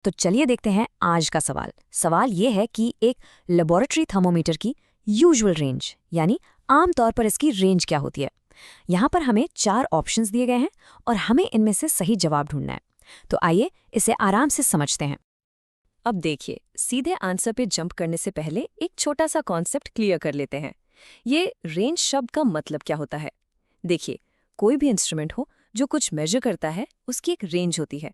तो चलिए देखते हैं आज का सवाल। सवाल ये है कि एक लेबोरेटरी थर्मोमीटर की यूजुअल रेंज यानी आमतौर पर इसकी रेंज क्या होती है। यहाँ पर हमें 4 ऑप्शंस दिए गए हैं और हमें इनमें से सही जवाब ढूंढना है। तो आइए इसे आराम से समझते हैं। अब देखिए, सीधे आंसर पे जंप करने से पहले एक छोटा सा कॉन्सेप्ट क्लियर कर लेते हैं। ये रेंज शब्द का मतलब क्या होता है। देखिए, कोई भी इंस्ट्रूमेंट हो जो कुछ मेजर करता है, उसकी एक रेंज होती है।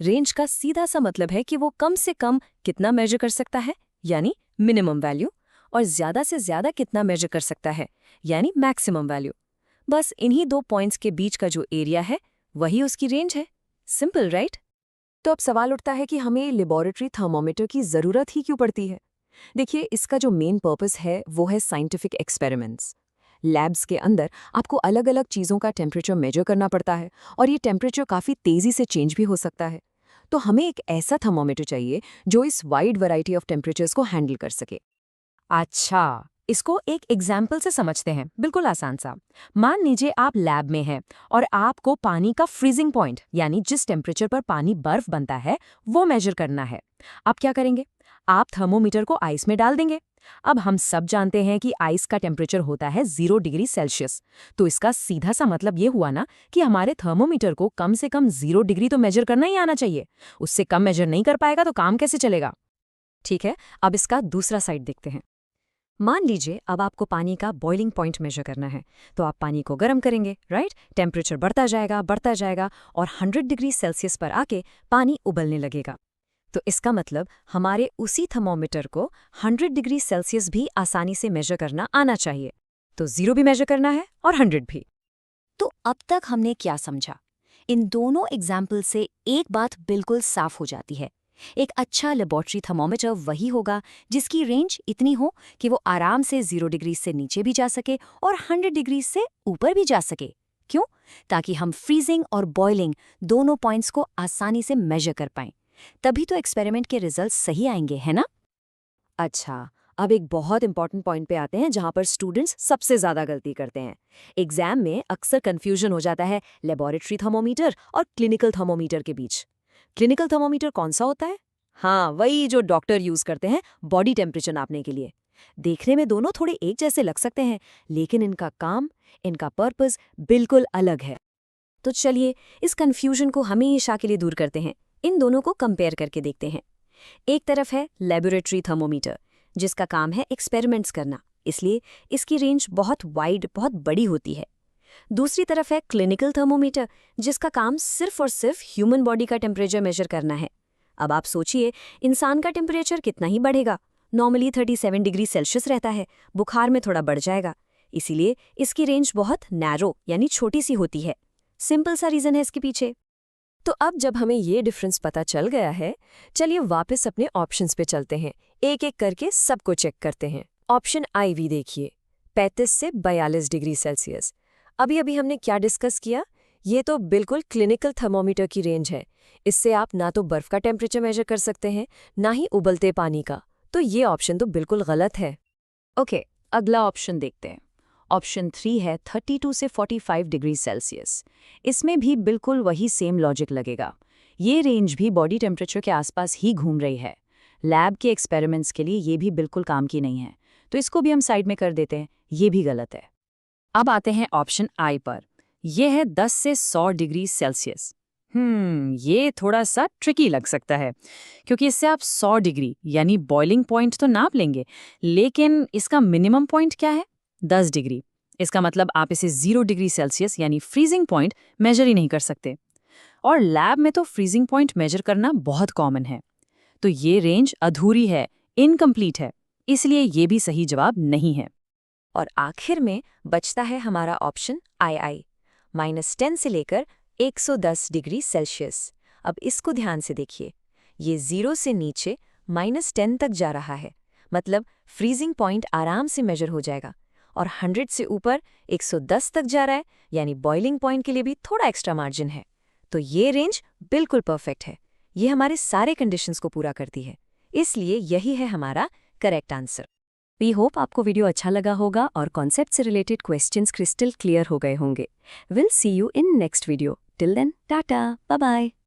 रेंज का सीधा सा मतलब है कि वो कम से कम कितना मेजर कर सकता है, यानी मिनिमम वैल्यू, और ज्यादा से ज्यादा कितना मेजर कर सकता है, यानी मैक्सिमम वैल्यू। बस इन्हीं 2 पॉइंट्स के बीच का जो एरिया है, वही उसकी रेंज है। Simple, right? तो अब सवाल उठता है कि हमें लेबोरेटरी थर्मोमीटर की ज़रूरत ही क्यों पड़ती है। देखिए, इसका जो मेन पर्पस है वो है साइंटिफिक एक्सपेरिमेंट्स। लैब्स के अंदर आपको अलग अलग चीज़ों का टेम्परेचर मेजर करना पड़ता है और ये टेम्परेचर काफ़ी तेज़ी से चेंज भी हो सकता है। तो हमें एक ऐसा थर्मोमीटर चाहिए जो इस वाइड वैरायटी ऑफ टेम्परेचर्स को हैंडल कर सके। अच्छा, इसको एक एग्जाम्पल से समझते हैं, बिल्कुल आसान सा। मान लीजिए आप लैब में हैं और आपको पानी का फ्रीजिंग पॉइंट यानी जिस टेम्परेचर पर पानी बर्फ बनता है वो मेजर करना है। आप क्या करेंगे? आप थर्मोमीटर को आइस में डाल देंगे। अब हम सब जानते हैं कि आइस का टेम्परेचर होता है 0 डिग्री सेल्सियस। तो इसका सीधा सा मतलब ये हुआ ना कि हमारे थर्मोमीटर को कम से कम 0 डिग्री तो मेजर करना ही आना चाहिए। उससे कम मेजर नहीं कर पाएगा तो काम कैसे चलेगा। ठीक है, अब इसका दूसरा साइड देखते हैं। मान लीजिए अब आपको पानी का बॉइलिंग पॉइंट मेजर करना है, तो आप पानी को गर्म करेंगे, राइट? टेम्परेचर बढ़ता जाएगा और 100 डिग्री सेल्सियस पर आके पानी उबलने लगेगा। तो इसका मतलब हमारे उसी थर्मोमीटर को 100 डिग्री सेल्सियस भी आसानी से मेजर करना आना चाहिए। तो 0 भी मेजर करना है और 100 भी। तो अब तक हमने क्या समझा? इन दोनों एग्जाम्पल से एक बात बिल्कुल साफ हो जाती है। एक अच्छा लेबोरेटरी थर्मोमीटर वही होगा जिसकी रेंज इतनी हो कि वो आराम से 0 डिग्री से नीचे भी जा सके और 100 डिग्री से ऊपर भी जा सके। क्यों? ताकि हम फ्रीजिंग और बॉइलिंग दोनों पॉइंट्स को आसानी से मेजर कर पाएं। तभी तो एक्सपेरिमेंट के रिजल्ट सही आएंगे, है ना? अच्छा, अब एक बहुत इंपॉर्टेंट पॉइंट पे आते हैं जहां पर स्टूडेंट्स सबसे ज्यादा गलती करते हैं। एग्जाम में अक्सर कंफ्यूजन हो जाता है लेबोरेटरी थर्मोमीटर और क्लिनिकल थर्मोमीटर के बीच। क्लिनिकल थर्मोमीटर कौन सा होता है? हाँ, वही जो डॉक्टर यूज करते हैं बॉडी टेम्परेचर नापने के लिए। देखने में दोनों थोड़े एक जैसे लग सकते हैं, लेकिन इनका काम, इनका पर्पस बिल्कुल अलग है। तो चलिए इस कंफ्यूजन को हमेशा के लिए दूर करते हैं। इन दोनों को कंपेयर करके देखते हैं। एक तरफ है लेबोरेटरी थर्मोमीटर, जिसका काम है एक्सपेरिमेंट्स करना, इसलिए इसकी रेंज बहुत वाइड, बहुत बड़ी होती है। दूसरी तरफ है क्लिनिकल थर्मोमीटर, जिसका काम सिर्फ और सिर्फ ह्यूमन बॉडी का टेम्परेचर मेजर करना है। अब आप सोचिए, इंसान का टेम्परेचर कितना ही बढ़ेगा। नॉर्मली 37 डिग्री सेल्सियस रहता है, बुखार में थोड़ा बढ़ जाएगा। इसीलिए इसकी रेंज बहुत नैरो यानी छोटी सी होती है। सिंपल सा रीजन है इसके पीछे। तो अब जब हमें ये डिफरेंस पता चल गया है, चलिए वापस अपने ऑप्शंस पे चलते हैं। एक एक करके सबको चेक करते हैं। ऑप्शन आई वी देखिए, 35 से 42 डिग्री सेल्सियस। अभी अभी हमने क्या डिस्कस किया? ये तो बिल्कुल क्लिनिकल थर्मोमीटर की रेंज है। इससे आप ना तो बर्फ का टेम्परेचर मेजर कर सकते हैं, ना ही उबलते पानी का। तो ये ऑप्शन तो बिल्कुल गलत है। ओके, अगला ऑप्शन देखते हैं। ऑप्शन 3 है 32 से 45 डिग्री सेल्सियस। इसमें भी बिल्कुल वही सेम लॉजिक लगेगा। ये रेंज भी बॉडी टेम्परेचर के आसपास ही घूम रही है। लैब के एक्सपेरिमेंट्स के लिए ये भी बिल्कुल काम की नहीं है, तो इसको भी हम साइड में कर देते हैं। ये भी गलत है। अब आते हैं ऑप्शन आई पर। यह है 10 से 100 डिग्री सेल्सियस। ये थोड़ा सा ट्रिकी लग सकता है, क्योंकि इससे आप 100 डिग्री यानी बॉइलिंग पॉइंट तो नाप लेंगे, लेकिन इसका मिनिमम पॉइंट क्या है? 10 डिग्री। इसका मतलब आप इसे 0 डिग्री सेल्सियस यानी फ्रीजिंग पॉइंट मेजर ही नहीं कर सकते। और लैब में तो फ्रीजिंग पॉइंट मेजर करना बहुत कॉमन है। तो ये रेंज अधूरी है, इनकम्प्लीट है, इसलिए ये भी सही जवाब नहीं है। और आखिर में बचता है हमारा ऑप्शन आई, -10 से लेकर 110 डिग्री सेल्सियस। अब इसको ध्यान से देखिए, ये 0 से नीचे -10 तक जा रहा है, मतलब फ्रीजिंग पॉइंट आराम से मेजर हो जाएगा। और 100 से ऊपर 110 तक जा रहा है, यानी बॉइलिंग पॉइंट के लिए भी थोड़ा एक्स्ट्रा मार्जिन है। तो ये रेंज बिल्कुल परफेक्ट है। ये हमारे सारे कंडीशंस को पूरा करती है, इसलिए यही है हमारा करेक्ट आंसर। वी होप आपको वीडियो अच्छा लगा होगा और कॉन्सेप्ट से रिलेटेड क्वेश्चंस क्रिस्टल क्लियर हो गए होंगे। Will see you in next video. Till then, tata, bye bye.